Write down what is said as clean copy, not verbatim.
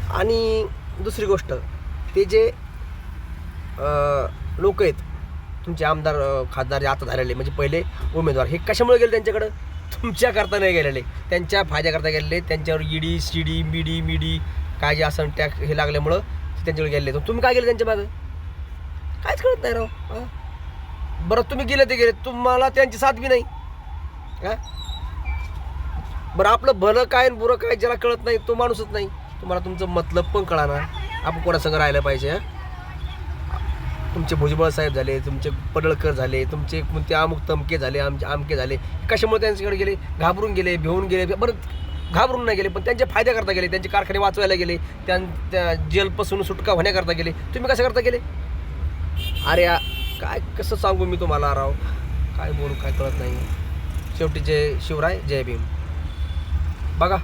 आणि दुसरी गोष्ट, ते जे लोक आहेत तुमचे आमदार खासदार जे आता झालेले म्हणजे पहिले उमेदवार, हे कशामुळे गेले त्यांच्याकडं? तुमच्याकरता नाही गेलेले, त्यांच्या फायद्याकरता गेलेले. त्यांच्यावर ईडी सीडी मिडी काय जे असं टॅक्स हे लागल्यामुळं त्यांच्याकडे गेले. तर तुम्ही काय गेले त्यांच्या मागं? काहीच कळत नाही राव. बरं तुम्ही गेले ते गेले, तुम्हाला त्यांची साथ बी नाही. बरं आपलं भलं काय आणि बुरं काय ज्याला कळत नाही तो माणूसच नाही. तुम्हाला तुमचं मतलब पण कळणार, आपण कोणासंग राहिलं पाहिजे. तुमचे भुजबळ साहेब झाले, तुमचे पडळकर झाले, तुमचे कोणते अमुक तमके झाले, आमके झाले, कशामुळे त्यांच्याकडे गेले? घाबरून गेले, भिवून गेले. बरं घाबरून नाही गेले, पण त्यांच्या फायद्याकरता गेले, त्यांचे कारखाने वाचवायला गेले, त्या जेलपासून सुटका होण्याकरता गेले. तुम्ही कशा करता गेले? अरे काय कसं सांगू मी तुम्हाला राव, काय बोलू काय कळत नाही. शेवटी जय शिवराय जय भीम. बघा